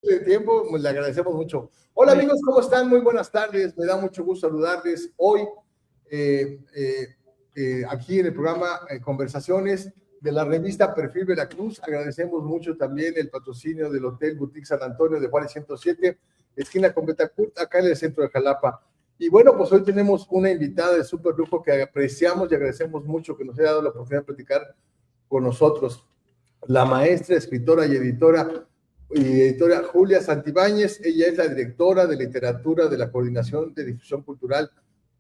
de tiempo, pues le agradecemos mucho. Hola amigos, ¿cómo están? Muy buenas tardes, me da mucho gusto saludarles hoy eh, eh, aquí en el programa Conversaciones de la revista Perfil Veracruz. Agradecemos mucho también el patrocinio del Hotel Boutique San Antonio de Juárez 107, esquina con Betacurt, acá en el centro de Jalapa. Y bueno, pues hoy tenemos una invitada de súper lujo que apreciamos y agradecemos mucho que nos haya dado la oportunidad de platicar con nosotros. La maestra, escritora y editora Julia Santibáñez. Ella es la directora de literatura de la Coordinación de Difusión Cultural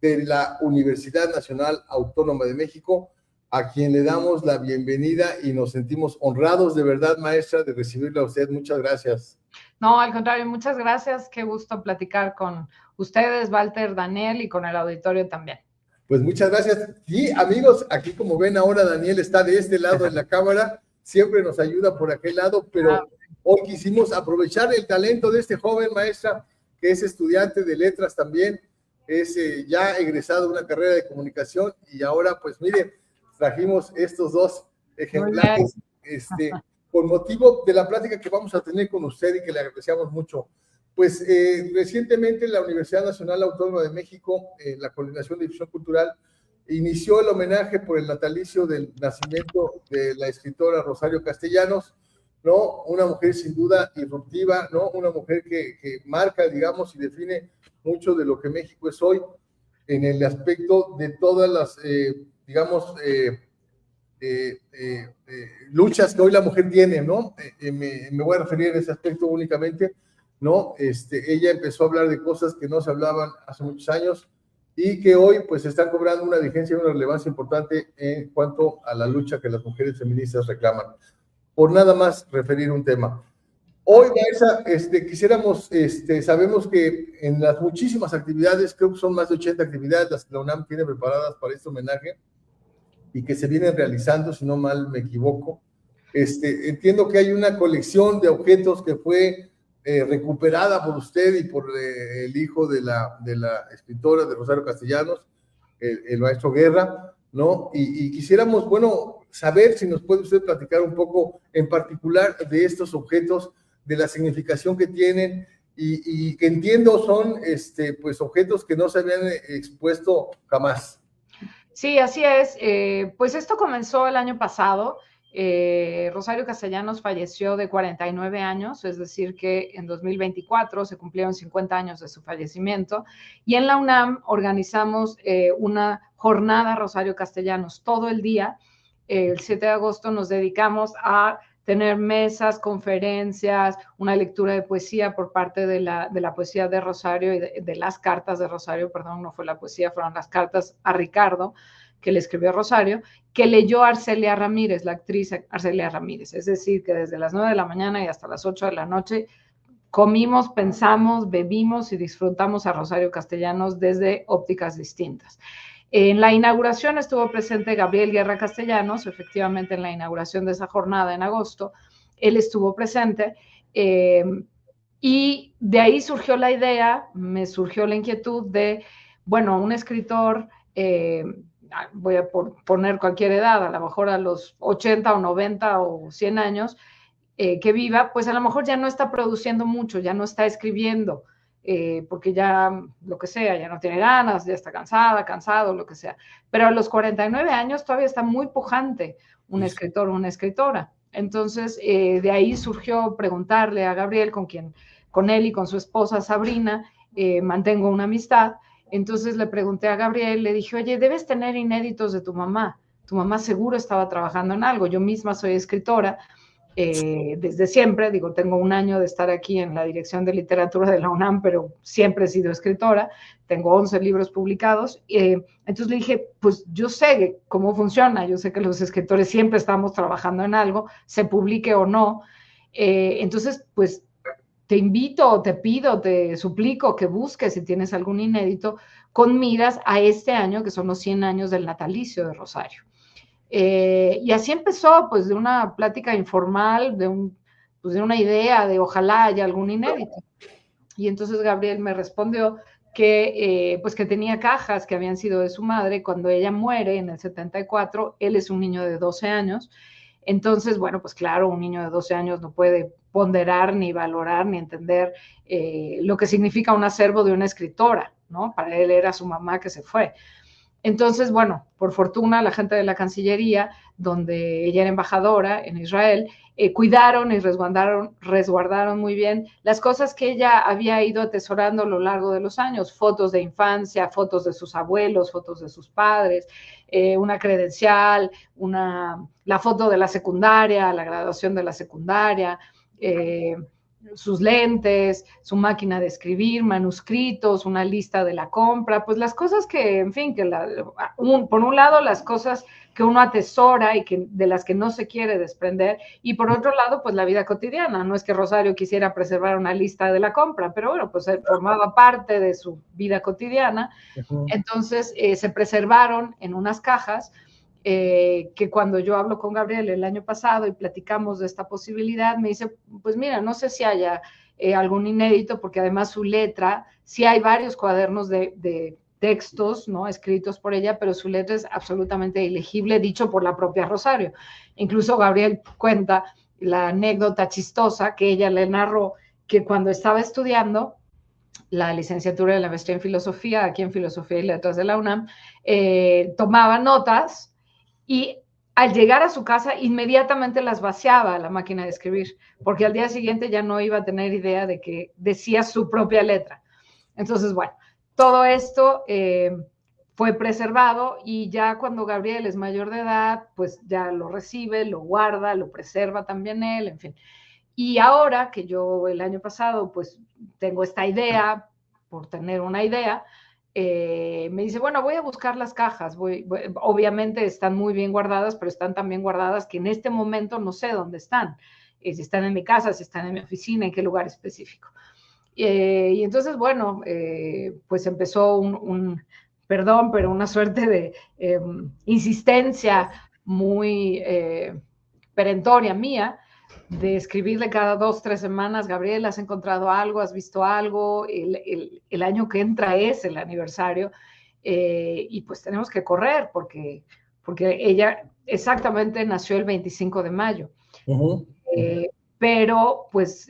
de la Universidad Nacional Autónoma de México, a quien le damos la bienvenida y nos sentimos honrados de verdad, maestra, de recibirla a usted. Muchas gracias. No, al contrario, muchas gracias. Qué gusto platicar con ustedes, Walter, Daniel, y con el auditorio también. Pues muchas gracias. Y amigos, aquí como ven ahora Daniel está de este lado en la cámara, siempre nos ayuda por aquel lado, pero hoy quisimos aprovechar el talento de este joven maestra, que es estudiante de letras también, es ya egresado de una carrera de comunicación y ahora pues miren, trajimos estos dos ejemplares con motivo de la plática que vamos a tener con usted y que le agradecemos mucho. Pues recientemente la Universidad Nacional Autónoma de México, la Coordinación de Difusión Cultural, inició el homenaje por el natalicio del nacimiento de la escritora Rosario Castellanos, ¿no? Una mujer sin duda irruptiva, ¿no? Una mujer que marca, digamos, y define mucho de lo que México es hoy en el aspecto de todas las, digamos, luchas que hoy la mujer tiene, ¿no? Me voy a referir a ese aspecto únicamente, ¿no? Ella empezó a hablar de cosas que no se hablaban hace muchos años y que hoy pues están cobrando una vigencia y una relevancia importante en cuanto a la lucha que las mujeres feministas reclaman. Por nada más referir un tema. Hoy, Maesa, quisiéramos, sabemos que en las muchísimas actividades, creo que son más de 80 actividades las que la UNAM tiene preparadas para este homenaje y que se vienen realizando, si no mal me equivoco. Entiendo que hay una colección de objetos que fue recuperada por usted y por el hijo de la escritora de Rosario Castellanos, el maestro Guerra, ¿no? Y quisiéramos, bueno, saber si nos puede usted platicar un poco en particular de estos objetos, de la significación que tienen y que entiendo son, pues, objetos que no se habían expuesto jamás. Sí, así es. Pues esto comenzó el año pasado. Rosario Castellanos falleció de 49 años, es decir, que en 2024 se cumplieron 50 años de su fallecimiento. Y en la UNAM organizamos una jornada Rosario Castellanos todo el día. El 7 de agosto nos dedicamos a tener mesas, conferencias, una lectura de poesía por parte de la poesía de Rosario y de las cartas de Rosario, perdón, no fue la poesía, fueron las cartas a Ricardo, que le escribió Rosario, que leyó Arcelia Ramírez, la actriz Arcelia Ramírez. Es decir, que desde las 9 de la mañana y hasta las 8 de la noche comimos, pensamos, bebimos y disfrutamos a Rosario Castellanos desde ópticas distintas. En la inauguración estuvo presente Gabriel Guerra Castellanos, efectivamente en la inauguración de esa jornada en agosto, él estuvo presente y de ahí surgió la idea, me surgió la inquietud de, bueno, un escritor, voy a poner cualquier edad, a lo mejor a los 80 o 90 o 100 años, que viva, pues a lo mejor ya no está produciendo mucho, ya no está escribiendo, porque ya lo que sea, ya no tiene ganas, ya está cansada, cansado, lo que sea. Pero a los 49 años todavía está muy pujante un escritor o una escritora. Entonces, de ahí surgió preguntarle a Gabriel, con él y con su esposa Sabrina, mantengo una amistad. Entonces le pregunté a Gabriel, le dije, oye, debes tener inéditos de tu mamá seguro estaba trabajando en algo, yo misma soy escritora, desde siempre, digo, tengo un año de estar aquí en la Dirección de Literatura de la UNAM, pero siempre he sido escritora, tengo 11 libros publicados, entonces le dije, pues yo sé cómo funciona, yo sé que los escritores siempre estamos trabajando en algo, se publique o no, entonces pues te invito, te pido, te suplico que busques si tienes algún inédito con miras a este año, que son los 100 años del natalicio de Rosario. Y así empezó, pues, de una plática informal, pues, de una idea de ojalá haya algún inédito. Y entonces Gabriel me respondió que, pues, que tenía cajas que habían sido de su madre cuando ella muere en el 74. Él es un niño de 12 años. Entonces, bueno, pues claro, un niño de 12 años no puede ponderar, ni valorar, ni entender lo que significa un acervo de una escritora, ¿no? Para él era su mamá que se fue. Entonces, bueno, por fortuna, la gente de la Cancillería, donde ella era embajadora en Israel, cuidaron y resguardaron muy bien las cosas que ella había ido atesorando a lo largo de los años, fotos de infancia, fotos de sus abuelos, fotos de sus padres, una credencial, la foto de la secundaria, la graduación de la secundaria, sus lentes, su máquina de escribir, manuscritos, una lista de la compra, pues las cosas que, en fin, por un lado las cosas que uno atesora y de las que no se quiere desprender, y por otro lado, pues la vida cotidiana. No es que Rosario quisiera preservar una lista de la compra, pero bueno, pues formaba parte de su vida cotidiana. Entonces se preservaron en unas cajas que cuando yo hablo con Gabriel el año pasado y platicamos de esta posibilidad, me dice, pues mira, no sé si haya algún inédito, porque además su letra, sí hay varios cuadernos de textos, ¿no? Escritos por ella, pero su letra es absolutamente ilegible, dicho por la propia Rosario. Incluso Gabriel cuenta la anécdota chistosa que ella le narró, que cuando estaba estudiando la licenciatura de la maestría en filosofía, aquí en Filosofía y Letras de la UNAM, tomaba notas y al llegar a su casa inmediatamente las vaciaba a la máquina de escribir, porque al día siguiente ya no iba a tener idea de que decía su propia letra. Entonces, bueno, todo esto fue preservado y ya cuando Gabriel es mayor de edad, pues ya lo recibe, lo guarda, lo preserva también él, en fin. Y ahora que yo el año pasado pues tengo esta idea, por tener una idea, me dice, bueno, voy a buscar las cajas, obviamente están muy bien guardadas, pero están tan bien guardadas que en este momento no sé dónde están, si están en mi casa, si están en mi oficina, en qué lugar específico. Y entonces, bueno, pues empezó perdón, pero una suerte de insistencia muy perentoria mía, de escribirle cada 2, 3 semanas, Gabriel, ¿has encontrado algo? ¿Has visto algo? El año que entra es el aniversario y pues tenemos que correr porque ella exactamente nació el 25 de mayo. Pero pues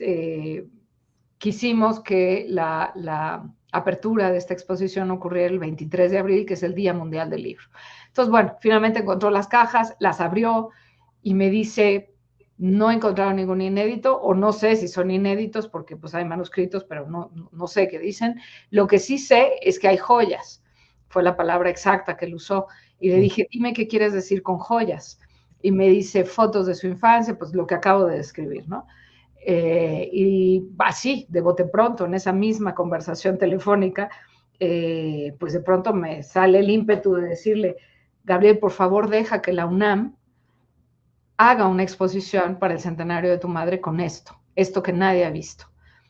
quisimos que la apertura de esta exposición ocurriera el 23 de abril, que es el Día Mundial del Libro. Entonces, bueno, finalmente encontró las cajas, las abrió y me dice, no encontraron ningún inédito, o no sé si son inéditos, porque pues hay manuscritos, pero no sé qué dicen. Lo que sí sé es que hay joyas, fue la palabra exacta que él usó, y le dije, dime qué quieres decir con joyas. Y me dice, fotos de su infancia, pues lo que acabo de describir, ¿no? Y así, de bote pronto, en esa misma conversación telefónica, pues de pronto me sale el ímpetu de decirle, Gabriel, por favor, deja que la UNAM haga una exposición para el centenario de tu madre con esto que nadie ha visto.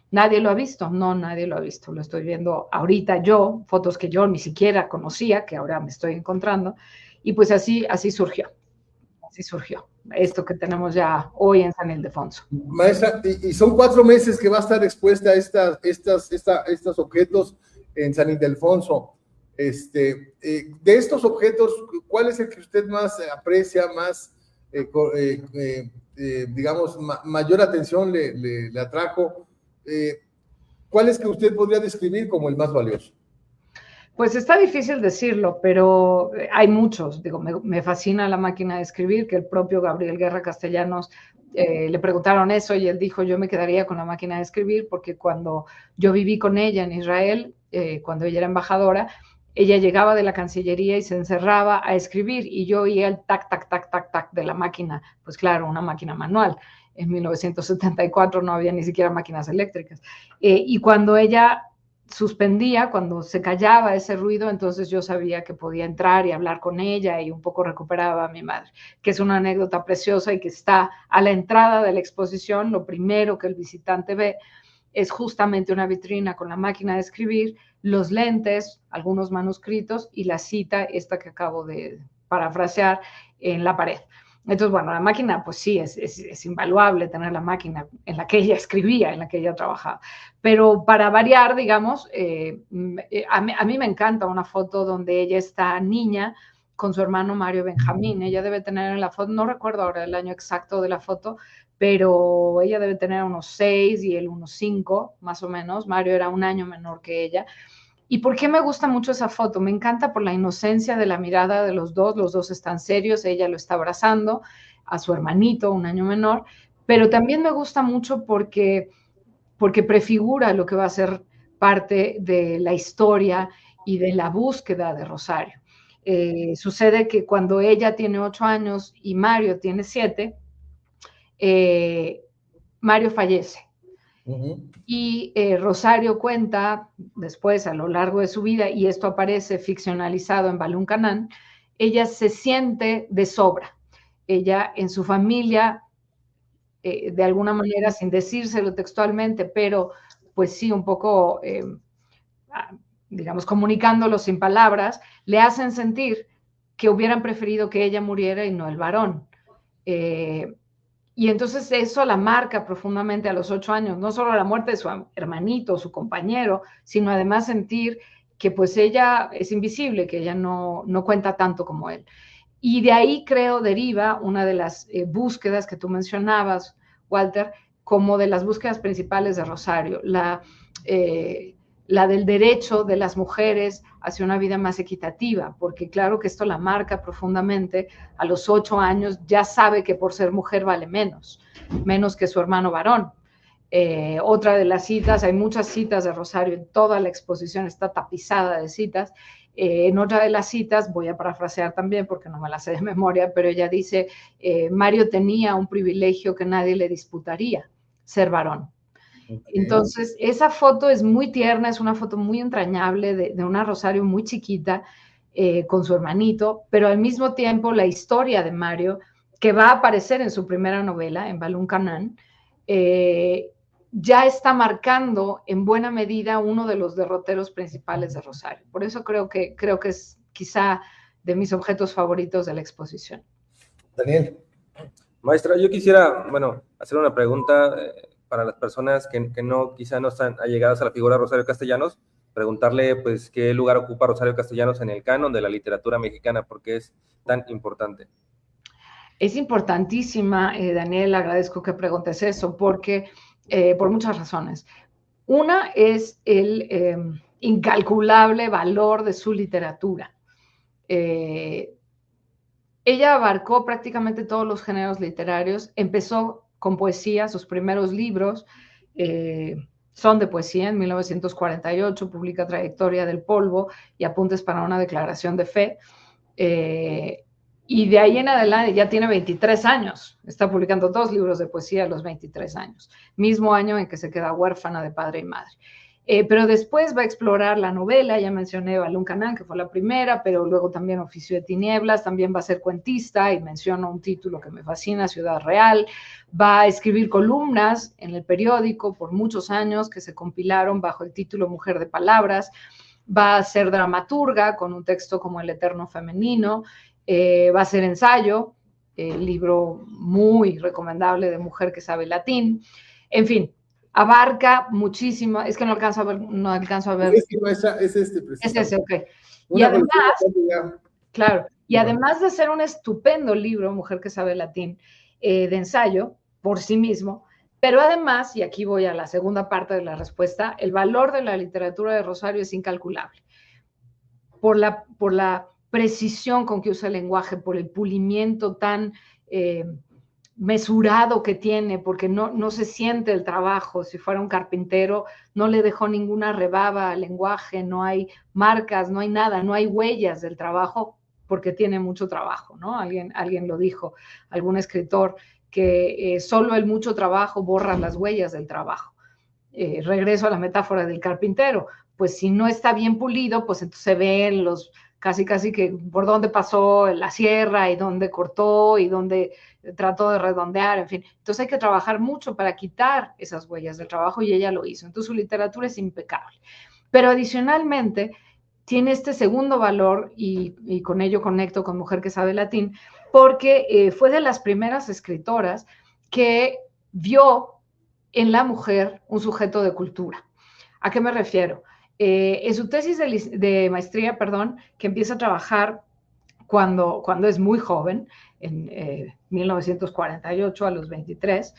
¿Nadie lo ha visto? No, nadie lo ha visto. Lo estoy viendo ahorita yo, fotos que yo ni siquiera conocía, que ahora me estoy encontrando, y pues así surgió. Así surgió esto que tenemos ya hoy en San Ildefonso. Maestra, y son 4 meses que va a estar expuesta estos objetos en San Ildefonso. De estos objetos, ¿cuál es el que usted más aprecia, más, digamos, mayor atención le atrajo? ¿Cuál es que usted podría describir como el más valioso? Pues está difícil decirlo, pero hay muchos. Digo, me fascina la máquina de escribir, que el propio Gabriel Guerra Castellanos le preguntaron eso y él dijo, yo me quedaría con la máquina de escribir porque cuando yo viví con ella en Israel, cuando ella era embajadora, ella llegaba de la Cancillería y se encerraba a escribir y yo oía el tac, tac, tac, tac, tac de la máquina. Pues claro, una máquina manual. En 1974 no había ni siquiera máquinas eléctricas. Y cuando ella suspendía, cuando se callaba ese ruido, entonces yo sabía que podía entrar y hablar con ella y un poco recuperaba a mi madre, que es una anécdota preciosa y que está a la entrada de la exposición. Lo primero que el visitante ve es justamente una vitrina con la máquina de escribir, los lentes, algunos manuscritos y la cita, esta que acabo de parafrasear, en la pared. Entonces, bueno, la máquina, pues sí, es invaluable tener la máquina en la que ella escribía, en la que ella trabajaba. Pero para variar, digamos, a mí me encanta una foto donde ella está niña con su hermano Mario Benjamín. Ella debe tener en la foto, no recuerdo ahora el año exacto de la foto, pero ella debe tener unos 6 y él unos 5, más o menos. Mario era un año menor que ella. ¿Y por qué me gusta mucho esa foto? Me encanta por la inocencia de la mirada de los dos están serios, ella lo está abrazando a su hermanito, un año menor, pero también me gusta mucho porque prefigura lo que va a ser parte de la historia y de la búsqueda de Rosario. Sucede que cuando ella tiene 8 años y Mario tiene 7, Mario fallece. Y Rosario cuenta después, a lo largo de su vida, y esto aparece ficcionalizado en Balún Canán, ella se siente de sobra. Ella en su familia, de alguna manera, sin decírselo textualmente, pero pues sí, un poco, digamos, comunicándolo sin palabras, le hacen sentir que hubieran preferido que ella muriera y no el varón. Y entonces eso la marca profundamente a los 8 años, no solo la muerte de su hermanito, su compañero, sino además sentir que pues ella es invisible, que ella no cuenta tanto como él. Y de ahí creo deriva una de las búsquedas que tú mencionabas, Walter, como de las búsquedas principales de Rosario, la del derecho de las mujeres hacia una vida más equitativa, porque claro que esto la marca profundamente. A los 8 años ya sabe que por ser mujer vale menos que su hermano varón. Otra de las citas, hay muchas citas de Rosario, en toda la exposición está tapizada de citas. En otra de las citas, voy a parafrasear también porque no me la sé de memoria, pero ella dice, Mario tenía un privilegio que nadie le disputaría, ser varón. Entonces, esa foto es muy tierna, es una foto muy entrañable de una Rosario muy chiquita con su hermanito, pero al mismo tiempo la historia de Mario, que va a aparecer en su primera novela, en Balún Canán, ya está marcando en buena medida uno de los derroteros principales de Rosario. Por eso creo que es quizá de mis objetos favoritos de la exposición. Daniel. Maestra, yo quisiera, hacer una pregunta para las personas que quizá no están allegadas a la figura de Rosario Castellanos, preguntarle pues qué lugar ocupa Rosario Castellanos en el canon de la literatura mexicana, porque es tan importante. Es importantísima, Daniel, agradezco que preguntes eso, porque por muchas razones. Una es el incalculable valor de su literatura. Ella abarcó prácticamente todos los géneros literarios, empezó con poesía, sus primeros libros son de poesía. En 1948 publica Trayectoria del Polvo y Apuntes para una declaración de fe. Y de ahí en adelante ya tiene 23 años, está publicando 2 libros de poesía a los 23 años, mismo año en que se queda huérfana de padre y madre. Pero después va a explorar la novela, ya mencioné Balún Canán, que fue la primera, pero luego también Oficio de Tinieblas, también va a ser cuentista, y menciono un título que me fascina, Ciudad Real. Va a escribir columnas en el periódico por muchos años que se compilaron bajo el título Mujer de Palabras. Va a ser dramaturga con un texto como El Eterno Femenino. Va a ser ensayo, libro muy recomendable de Mujer que sabe latín. En fin, abarca muchísimo. Es que no alcanzo a ver. Es este. Es ese, ok. Y además, claro, y además de ser un estupendo libro, Mujer que sabe latín, de ensayo por sí mismo, pero además, y aquí voy a la segunda parte de la respuesta, el valor de la literatura de Rosario es incalculable. Por la precisión con que usa el lenguaje, por el pulimiento tan mesurado que tiene, porque no se siente el trabajo. Si fuera un carpintero, no le dejó ninguna rebaba al lenguaje, no hay marcas, no hay nada, no hay huellas del trabajo, porque tiene mucho trabajo, ¿no? Alguien lo dijo, algún escritor, que solo el mucho trabajo borra las huellas del trabajo. Regreso a la metáfora del carpintero, pues si no está bien pulido, pues entonces se ven los casi que por dónde pasó la sierra y dónde cortó y dónde trató de redondear, en fin. Entonces hay que trabajar mucho para quitar esas huellas del trabajo, y ella lo hizo. Entonces su literatura es impecable. Pero adicionalmente tiene este segundo valor, y con ello conecto con Mujer que sabe latín, porque fue de las primeras escritoras que vio en la mujer un sujeto de cultura. ¿A qué me refiero? En su tesis de maestría, que empieza a trabajar cuando es muy joven, en 1948 a los 23,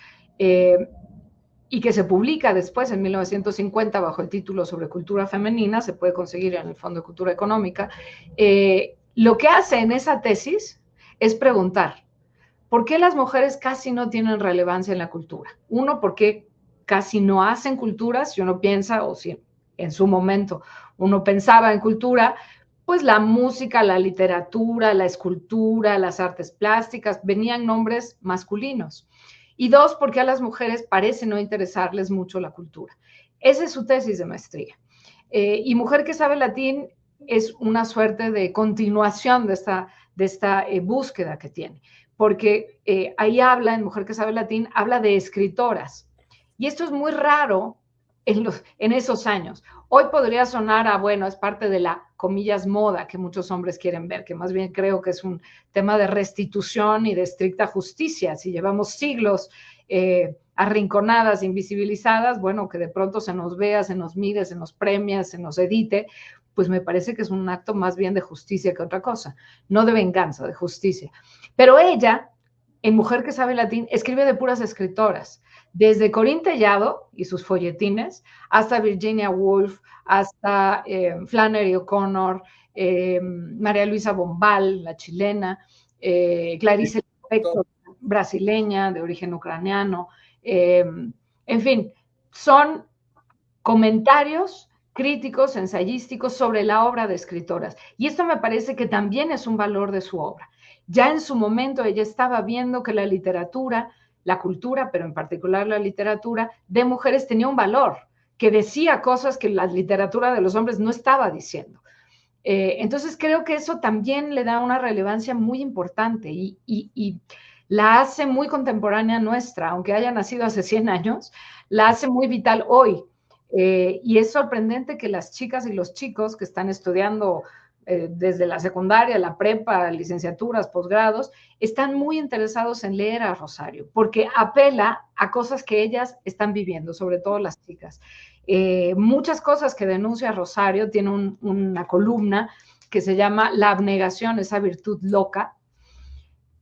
y que se publica después en 1950 bajo el título sobre cultura femenina, se puede conseguir en el Fondo de Cultura Económica. Lo que hace en esa tesis es preguntar, ¿por qué las mujeres casi no tienen relevancia en la cultura? Uno, porque casi no hacen cultura, si uno piensa, o si en su momento uno pensaba en cultura, pues la música, la literatura, la escultura, las artes plásticas, venían nombres masculinos. Y dos, porque a las mujeres parece no interesarles mucho la cultura. Esa es su tesis de maestría. Y Mujer que sabe latín es una suerte de continuación de esta búsqueda que tiene, porque ahí habla, en Mujer que sabe latín, habla de escritoras. Y esto es muy raro en esos años. Hoy podría sonar a, bueno, es parte de la, comillas, moda que muchos hombres quieren ver, que más bien creo que es un tema de restitución y de estricta justicia. Si llevamos siglos arrinconadas, invisibilizadas, bueno, que de pronto se nos vea, se nos mire, se nos premia, se nos edite, pues me parece que es un acto más bien de justicia que otra cosa, no de venganza, de justicia. Pero ella, en Mujer que sabe latín, escribe de puras escritoras, desde Corín Tellado y sus folletines, hasta Virginia Woolf, hasta Flannery O'Connor, María Luisa Bombal, la chilena, Clarice Lispector, brasileña, de origen ucraniano, en fin, son comentarios críticos, ensayísticos sobre la obra de escritoras. Y esto me parece que también es un valor de su obra. Ya en su momento ella estaba viendo que la literatura, la cultura, pero en particular la literatura de mujeres tenía un valor, que decía cosas que la literatura de los hombres no estaba diciendo. Entonces creo que eso también le da una relevancia muy importante y la hace muy contemporánea nuestra, aunque haya nacido hace 100 años, la hace muy vital hoy. Y es sorprendente que las chicas y los chicos que están estudiando desde la secundaria, la prepa, licenciaturas, posgrados, están muy interesados en leer a Rosario, porque apela a cosas que ellas están viviendo, sobre todo las chicas. Muchas cosas que denuncia Rosario, tiene una columna que se llama La abnegación, esa virtud loca,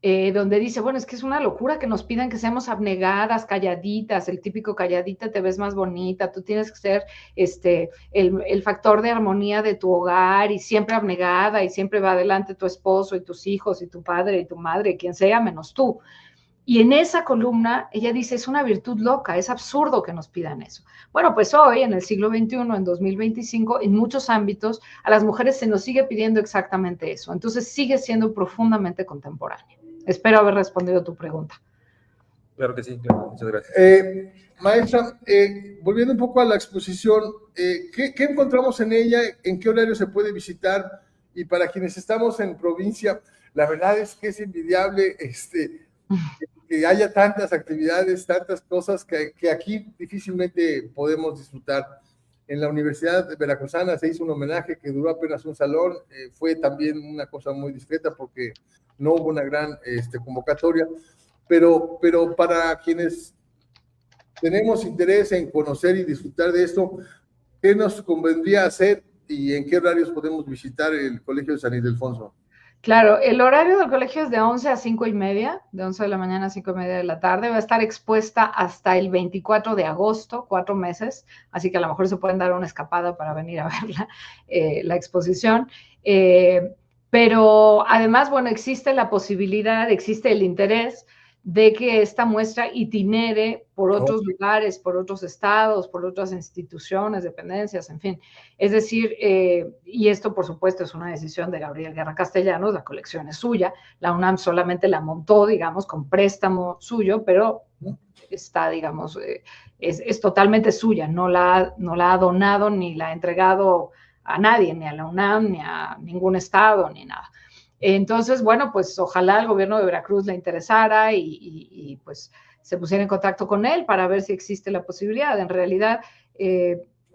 donde dice, bueno, es que es una locura que nos pidan que seamos abnegadas, calladitas, el típico calladita te ves más bonita, tú tienes que ser el factor de armonía de tu hogar y siempre abnegada y siempre va adelante tu esposo y tus hijos y tu padre y tu madre, quien sea, menos tú. Y en esa columna ella dice, es una virtud loca, es absurdo que nos pidan eso. Bueno, pues hoy, en el siglo XXI, en 2025, en muchos ámbitos, a las mujeres se nos sigue pidiendo exactamente eso. Entonces sigue siendo profundamente contemporánea. Espero haber respondido a tu pregunta. Claro que sí, claro. Muchas gracias. Maestra, volviendo un poco a la exposición, ¿qué encontramos en ella? ¿En qué horario se puede visitar? Y para quienes estamos en provincia, la verdad es que es envidiable que haya tantas actividades, tantas cosas que aquí difícilmente podemos disfrutar. En la Universidad Veracruzana se hizo un homenaje que duró apenas un salón, fue también una cosa muy discreta porque no hubo una gran convocatoria, pero para quienes tenemos interés en conocer y disfrutar de esto, ¿qué nos convendría hacer y en qué horarios podemos visitar el Colegio de San Ildefonso? Claro, el horario del colegio es de 11 a 5:30, de 11 de la mañana a 5:30 de la tarde. Va a estar expuesta hasta el 24 de agosto, 4 meses, así que a lo mejor se pueden dar una escapada para venir a ver la exposición. Pero además, bueno, existe la posibilidad, existe el interés de que esta muestra itinere por otros lugares, por otros estados, por otras instituciones, dependencias, en fin. Es decir, y esto por supuesto es una decisión de Gabriel Guerra Castellanos, la colección es suya, la UNAM solamente la montó, digamos, con préstamo suyo, pero está, digamos, es totalmente suya, no la ha donado ni la ha entregado a nadie, ni a la UNAM, ni a ningún estado, ni nada. Entonces, bueno, pues ojalá el gobierno de Veracruz le interesara y pues se pusiera en contacto con él para ver si existe la posibilidad. En realidad,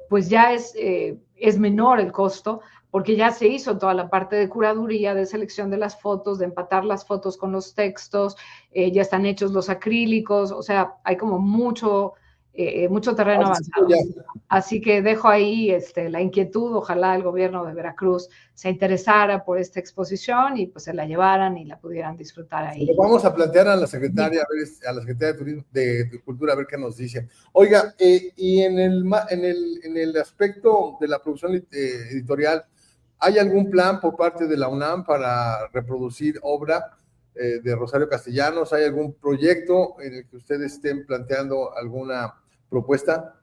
pues ya es menor el costo porque ya se hizo toda la parte de curaduría, de selección de las fotos, de empatar las fotos con los textos, ya están hechos los acrílicos, o sea, hay como mucho mucho terreno avanzado. Así que dejo ahí la inquietud. Ojalá el gobierno de Veracruz se interesara por esta exposición y pues se la llevaran y la pudieran disfrutar ahí. Lo vamos a plantear a la secretaria, a la secretaria de Turismo, de Cultura, a ver qué nos dice. Oiga, y en el aspecto de la producción editorial, ¿hay algún plan por parte de la UNAM para reproducir obra de Rosario Castellanos? ¿Hay algún proyecto en el que ustedes estén planteando alguna propuesta?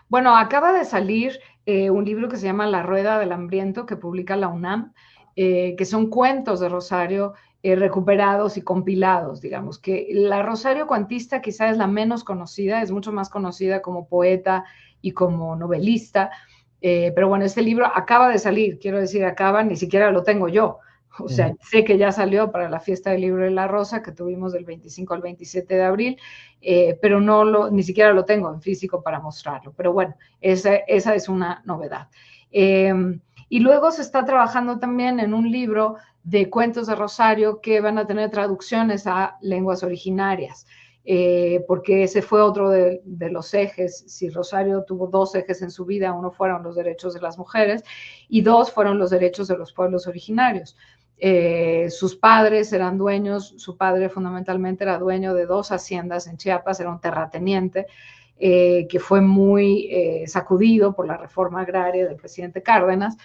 Bueno, acaba de salir un libro que se llama La Rueda del Hambriento, que publica la UNAM, que son cuentos de Rosario recuperados y compilados, digamos, que la Rosario cuantista quizá es la menos conocida, es mucho más conocida como poeta y como novelista, pero bueno, este libro acaba de salir, quiero decir, ni siquiera lo tengo yo. O sea, sé que ya salió para la Fiesta del Libro de la Rosa, que tuvimos del 25 al 27 de abril, pero ni siquiera lo tengo en físico para mostrarlo. Pero bueno, esa es una novedad. Y luego se está trabajando también en un libro de cuentos de Rosario que van a tener traducciones a lenguas originarias, porque ese fue otro de los ejes. Si Rosario tuvo dos ejes en su vida, uno fueron los derechos de las mujeres y dos fueron los derechos de los pueblos originarios. Sus padres eran dueños, su padre fundamentalmente era dueño de 2 haciendas en Chiapas, era un terrateniente que fue muy sacudido por la reforma agraria del presidente Cárdenas,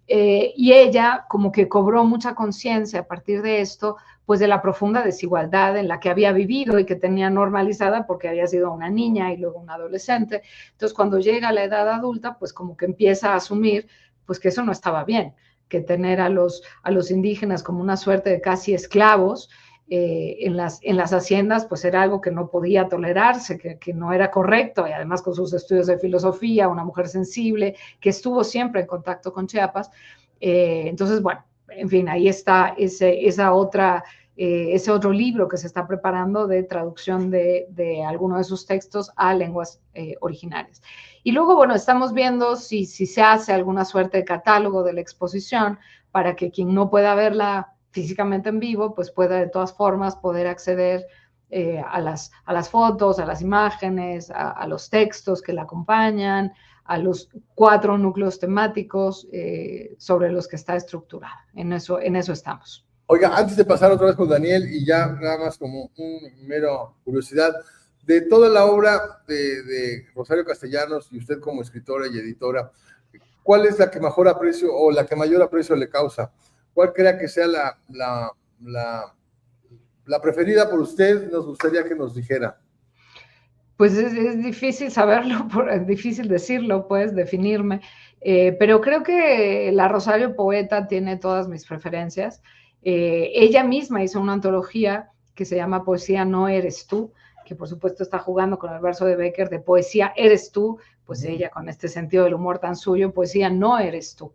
y ella como que cobró mucha conciencia a partir de esto, pues de la profunda desigualdad en la que había vivido y que tenía normalizada porque había sido una niña y luego una adolescente. Entonces cuando llega a la edad adulta, pues como que empieza a asumir pues que eso no estaba bien, que tener a los indígenas como una suerte de casi esclavos en las haciendas, pues era algo que no podía tolerarse, que no era correcto, y además con sus estudios de filosofía, una mujer sensible, que estuvo siempre en contacto con Chiapas. Entonces, bueno, en fin, ahí está ese otro libro que se está preparando de traducción de alguno de sus textos a lenguas originarias. Y luego, bueno, estamos viendo si se hace alguna suerte de catálogo de la exposición para que quien no pueda verla físicamente en vivo, pues pueda de todas formas poder acceder a las fotos, a las imágenes, a los textos que la acompañan, a los 4 núcleos temáticos sobre los que está estructurada. En eso estamos. Oiga, antes de pasar otra vez con Daniel, y ya nada más como un mero curiosidad, de toda la obra de Rosario Castellanos y usted como escritora y editora, ¿cuál es la que mejor aprecio o la que mayor aprecio le causa? ¿Cuál crea que sea la preferida por usted? Nos gustaría que nos dijera. Pues es difícil saberlo, es difícil decirlo, pues, definirme, pero creo que la Rosario poeta tiene todas mis preferencias. Ella misma hizo una antología que se llama Poesía no eres tú, que por supuesto está jugando con el verso de Becker de Poesía eres tú, pues ella con este sentido del humor tan suyo, Poesía no eres tú.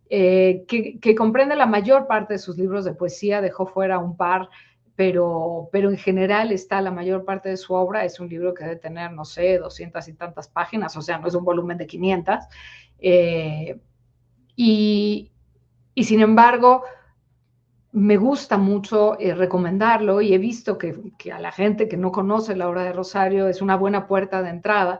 Que comprende la mayor parte de sus libros de poesía, dejó fuera un par, pero en general está la mayor parte de su obra. Es un libro que debe tener, no sé, 200 y tantas páginas, o sea, no es un volumen de 500, y sin embargo me gusta mucho recomendarlo, y he visto que a la gente que no conoce la obra de Rosario es una buena puerta de entrada,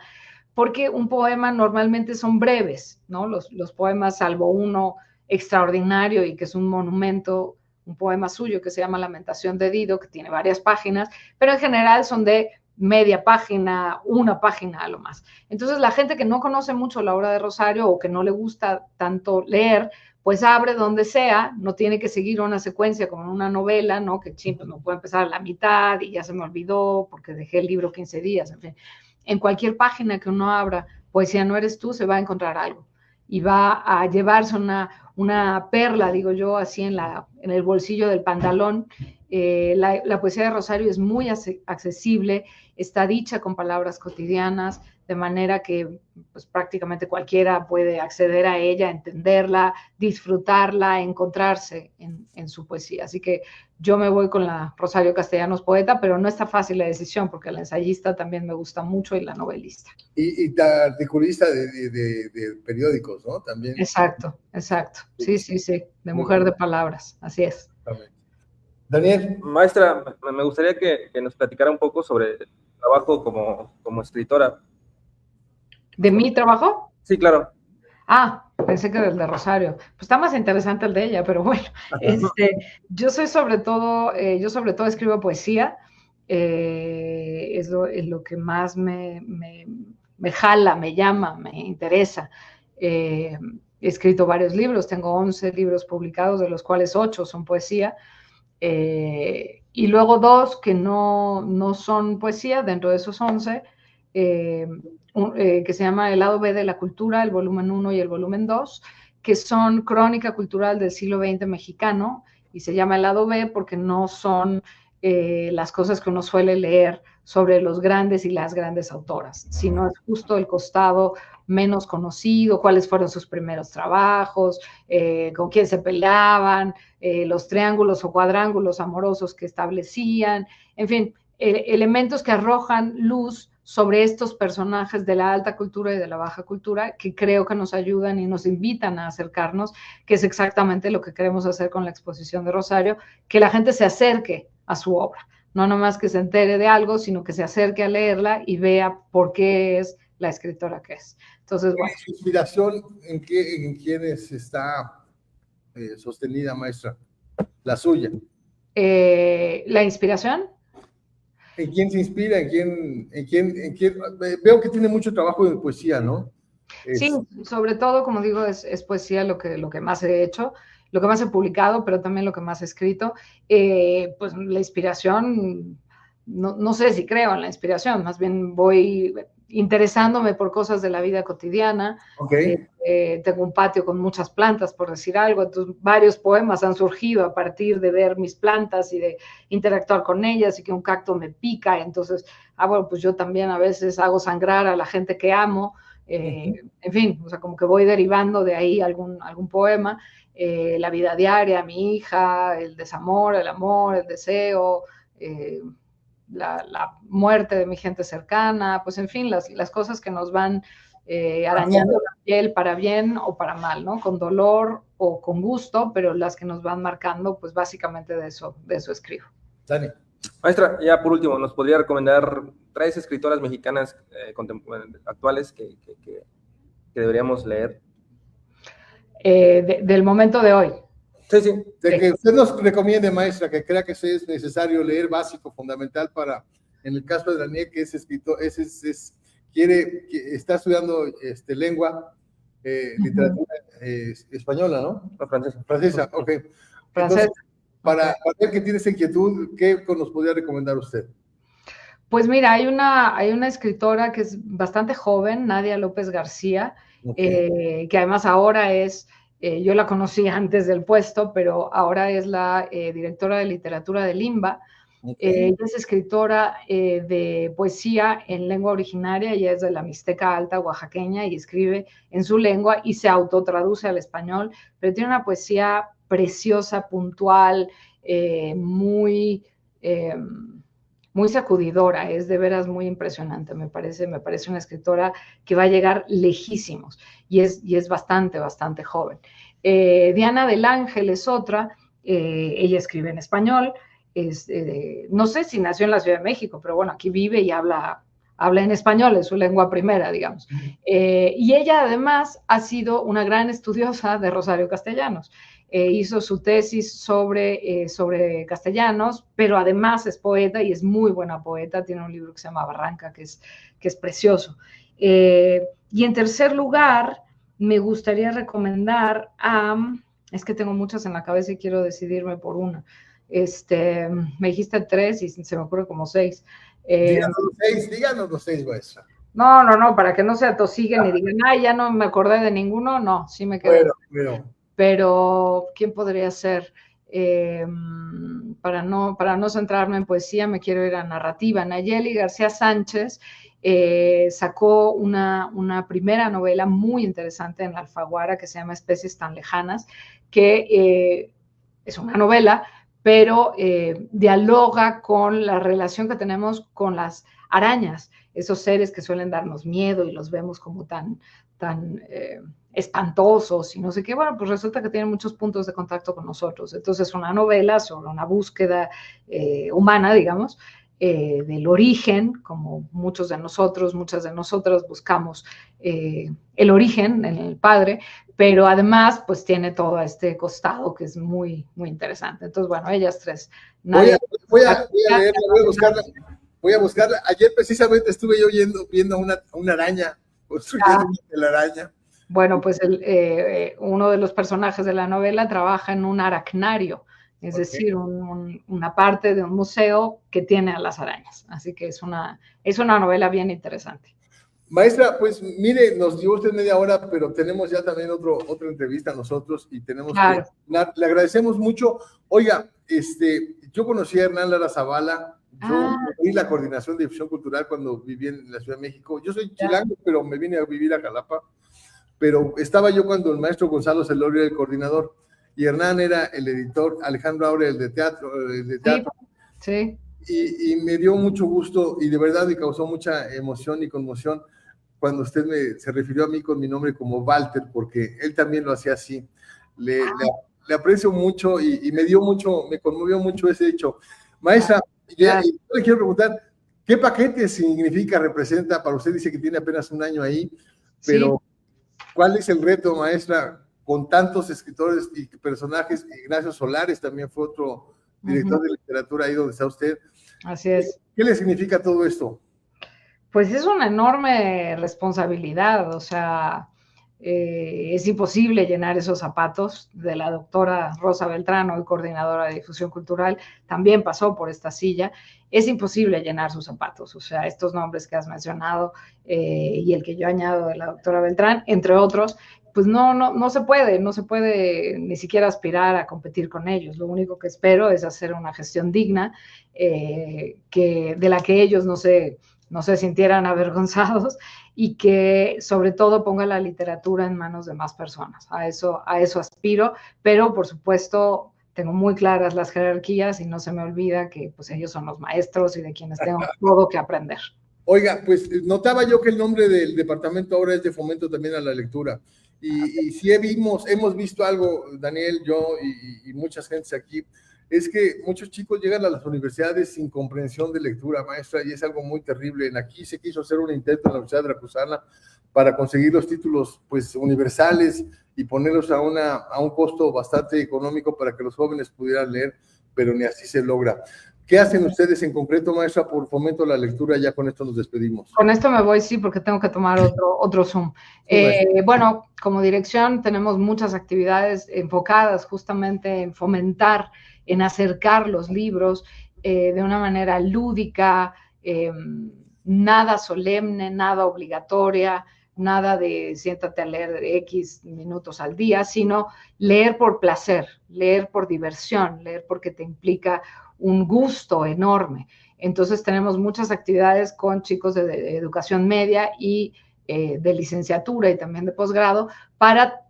porque un poema normalmente son breves, ¿no? Los poemas, salvo uno extraordinario y que es un monumento, un poema suyo que se llama Lamentación de Dido, que tiene varias páginas, pero en general son de media página, una página a lo más. Entonces la gente que no conoce mucho la obra de Rosario o que no le gusta tanto leer, pues abre donde sea, no tiene que seguir una secuencia como en una novela, ¿no? Que pues no puedo empezar a la mitad y ya se me olvidó porque dejé el libro 15 días, en fin. En cualquier página que uno abra, Poesía no eres tú, se va a encontrar algo y va a llevarse una perla, digo yo, así en el bolsillo del pantalón. La poesía de Rosario es muy accesible, está dicha con palabras cotidianas, de manera que pues, prácticamente cualquiera puede acceder a ella, entenderla, disfrutarla, encontrarse en su poesía. Así que yo me voy con la Rosario Castellanos poeta, pero no está fácil la decisión, porque la ensayista también me gusta mucho y la novelista. Y articulista de periódicos, ¿no? También. Exacto. Sí, de mujer de palabras, así es. Daniel. Maestra, me gustaría que nos platicara un poco sobre el trabajo como escritora. ¿De mi trabajo? Sí, claro. Ah, pensé que del de Rosario. Pues está más interesante el de ella, pero bueno, yo sobre todo escribo poesía, es lo que más me jala, me llama, me interesa. He escrito varios libros, tengo 11 libros publicados, de los cuales 8 son poesía, y luego 2 que no son poesía dentro de esos 11, que se llama El lado B de la cultura, el volumen 1 y el volumen 2, que son crónica cultural del siglo XX mexicano, y se llama El lado B porque no son las cosas que uno suele leer sobre los grandes y las grandes autoras, sino es justo el costado menos conocido, cuáles fueron sus primeros trabajos, con quién se peleaban, los triángulos o cuadrángulos amorosos que establecían, en fin, elementos que arrojan luz sobre estos personajes de la alta cultura y de la baja cultura, que creo que nos ayudan y nos invitan a acercarnos, que es exactamente lo que queremos hacer con la exposición de Rosario, que la gente se acerque a su obra, no nomás que se entere de algo, sino que se acerque a leerla y vea por qué es la escritora que es. Entonces, bueno. ¿Su inspiración en quiénes está sostenida, maestra? La suya. La inspiración. ¿En quién se inspira? ¿En quién? Veo que tiene mucho trabajo de poesía, ¿no? Sí, sobre todo, como digo, es poesía lo que más he hecho, lo que más he publicado, pero también lo que más he escrito. Pues la inspiración, no sé si creo en la inspiración, más bien voy interesándome por cosas de la vida cotidiana. Okay. Tengo un patio con muchas plantas, por decir algo, entonces varios poemas han surgido a partir de ver mis plantas y de interactuar con ellas, y que un cacto me pica, entonces, bueno, pues yo también a veces hago sangrar a la gente que amo. En fin, o sea, como que voy derivando de ahí algún poema, la vida diaria, mi hija, el desamor, el amor, el deseo, la muerte de mi gente cercana, pues en fin, las cosas que nos van arañando la piel para bien o para mal, ¿no? Con dolor o con gusto, pero las que nos van marcando, pues básicamente de eso escribo. Dani. Maestra, ya por último, ¿nos podría recomendar 3 escritoras mexicanas actuales que deberíamos leer? Del momento de hoy. Sí, sí. De que usted nos recomiende, maestra, que crea que es necesario leer básico, fundamental para, en el caso de Daniel, que es escritor, está estudiando lengua, literatura española, ¿no? Francesa. Francesa, ok. Francesa. Entonces, para ver que tiene esa inquietud, ¿qué nos podría recomendar usted? Pues mira, hay una escritora que es bastante joven, Nadia López García, que además ahora yo la conocí antes del puesto, pero ahora es la directora de literatura de Limba. Ella es escritora de poesía en lengua originaria, ella es de la Mixteca Alta oaxaqueña y escribe en su lengua y se autotraduce al español, pero tiene una poesía preciosa, puntual, muy sacudidora, es de veras muy impresionante, me parece una escritora que va a llegar lejísimos y es bastante joven. Diana del Ángel es otra, ella escribe en español, no sé si nació en la Ciudad de México, pero bueno, aquí vive y habla en español, es su lengua primera, digamos. Y ella además ha sido una gran estudiosa de Rosario Castellanos. Hizo su tesis sobre Castellanos, pero además es poeta y es muy buena poeta, tiene un libro que se llama Barranca, que es precioso. Y en tercer lugar, me gustaría recomendar es que tengo muchas en la cabeza y quiero decidirme por una. Me dijiste 3 y se me ocurre como 6. Díganos los 6, maestra. No, para que no se atosiguen y digan, ya no me acordé de ninguno, no, sí me quedé. Bueno. Pero, ¿quién podría ser? Para no centrarme en poesía, me quiero ir a narrativa. Nayeli García Sánchez sacó una primera novela muy interesante en Alfaguara que se llama Especies tan lejanas, que es una novela, pero dialoga con la relación que tenemos con las arañas, esos seres que suelen darnos miedo y los vemos como tan espantosos y no sé qué. Bueno, pues resulta que tienen muchos puntos de contacto con nosotros. Entonces, una novela sobre una búsqueda humana, digamos, del origen, como muchas de nosotras buscamos el origen en el padre, pero además pues tiene todo este costado que es muy, muy interesante. Entonces, bueno, ellas tres. Voy a leerla, voy a buscarla. Ayer precisamente estuve yo viendo una araña, construyendo una telaraña. Bueno, pues uno de los personajes de la novela trabaja en un aracnario, es decir, una parte de un museo que tiene a las arañas. Así que es una novela bien interesante. Maestra, pues mire, nos dio usted media hora, pero tenemos ya también otra entrevista nosotros y tenemos claro. Le agradecemos mucho. Oiga, yo conocí a Hernán Lara Zavala, yo vi la coordinación de difusión cultural cuando viví en la Ciudad de México. Yo soy chilango, pero me vine a vivir a Jalapa, pero estaba yo cuando el maestro Gonzalo Celorio era el coordinador y Hernán era el editor, Alejandro Aure el de teatro. Sí. Y me dio mucho gusto y de verdad me causó mucha emoción y conmoción cuando usted se refirió a mí con mi nombre como Walter, porque él también lo hacía así. Le aprecio mucho y me conmovió mucho ese hecho. Maestra, yo le quiero preguntar, ¿qué paquete representa para usted? Dice que tiene apenas un año ahí, pero ¿cuál es el reto, maestra, con tantos escritores y personajes? Ignacio Solares también fue otro director de literatura ahí donde está usted. Así es. ¿Qué le significa todo esto? Pues es una enorme responsabilidad, o sea, es imposible llenar esos zapatos. De la doctora Rosa Beltrán, hoy coordinadora de difusión cultural, también pasó por esta silla. Es imposible llenar sus zapatos, o sea, estos nombres que has mencionado y el que yo añado de la doctora Beltrán, entre otros, pues no se puede ni siquiera aspirar a competir con ellos. Lo único que espero es hacer una gestión digna, de la que ellos no se sintieran avergonzados y que sobre todo ponga la literatura en manos de más personas. A eso aspiro, pero por supuesto tengo muy claras las jerarquías y no se me olvida que pues ellos son los maestros y de quienes tengo todo que aprender. Oiga, pues notaba yo que el nombre del departamento ahora es de fomento también a la lectura. Y si hemos visto algo, Daniel, yo y muchas gentes aquí, es que muchos chicos llegan a las universidades sin comprensión de lectura, maestra, y es algo muy terrible. Aquí se quiso hacer un intento en la Universidad de Veracruzana para conseguir los títulos pues universales y ponerlos a un costo bastante económico para que los jóvenes pudieran leer, pero ni así se logra. ¿Qué hacen ustedes en concreto, maestra, por fomento a la lectura? Ya con esto nos despedimos. Con esto me voy, sí, porque tengo que tomar otro Zoom. Bueno, como dirección tenemos muchas actividades enfocadas justamente en fomentar, en acercar los libros de una manera lúdica, nada solemne, nada obligatoria, nada de siéntate a leer X minutos al día, sino leer por placer, leer por diversión, leer porque te implica un gusto enorme. Entonces tenemos muchas actividades con chicos de educación media y de licenciatura y también de posgrado para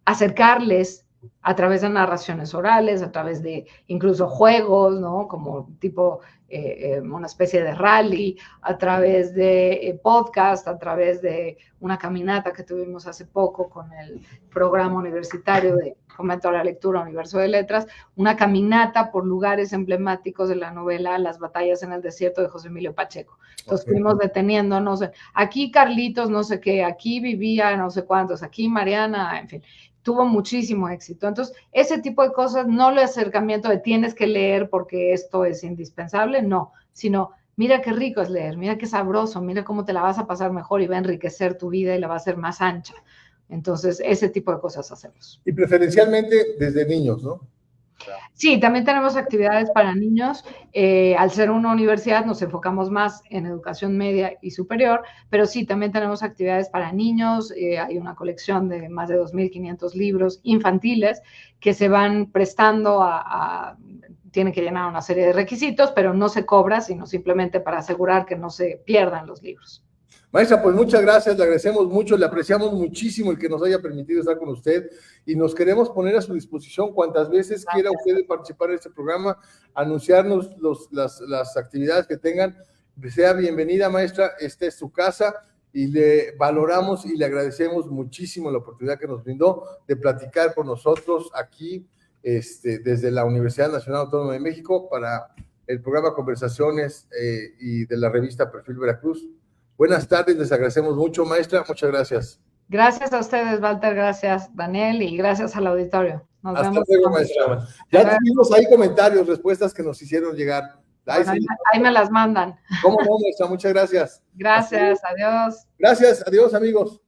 acercarles a través de narraciones orales, a través de incluso juegos, ¿no? Como tipo una especie de rally, a través de podcast, a través de una caminata que tuvimos hace poco con el programa universitario de Fomento a la Lectura, Universo de Letras, una caminata por lugares emblemáticos de la novela Las batallas en el desierto de José Emilio Pacheco. Entonces fuimos deteniéndonos, aquí Carlitos no sé qué, aquí vivía no sé cuántos, aquí Mariana, en fin. Tuvo muchísimo éxito. Entonces, ese tipo de cosas, no el acercamiento de tienes que leer porque esto es indispensable, no, sino mira qué rico es leer, mira qué sabroso, mira cómo te la vas a pasar mejor y va a enriquecer tu vida y la va a hacer más ancha. Entonces, ese tipo de cosas hacemos. Y preferencialmente desde niños, ¿no? Sí, también tenemos actividades para niños. Al ser una universidad nos enfocamos más en educación media y superior, pero sí, también tenemos actividades para niños. Hay una colección de más de 2.500 libros infantiles que se van prestando tienen que llenar una serie de requisitos, pero no se cobra, sino simplemente para asegurar que no se pierdan los libros. Maestra, pues muchas gracias, le agradecemos mucho, le apreciamos muchísimo el que nos haya permitido estar con usted y nos queremos poner a su disposición cuantas veces quiera usted participar en este programa, anunciarnos las actividades que tengan. Sea bienvenida, maestra, esta es su casa y le valoramos y le agradecemos muchísimo la oportunidad que nos brindó de platicar con nosotros aquí desde la Universidad Nacional Autónoma de México para el programa Conversaciones y de la revista Perfil Veracruz. Buenas tardes, les agradecemos mucho, maestra, muchas gracias. Gracias a ustedes, Walter, gracias, Daniel, y gracias al auditorio. Nos Hasta vemos. luego, maestra. Ya tuvimos ahí comentarios, respuestas que nos hicieron llegar. Bueno, ahí me las mandan. ¿Cómo no, maestra? Muchas gracias. Gracias, adiós. Gracias, adiós, amigos.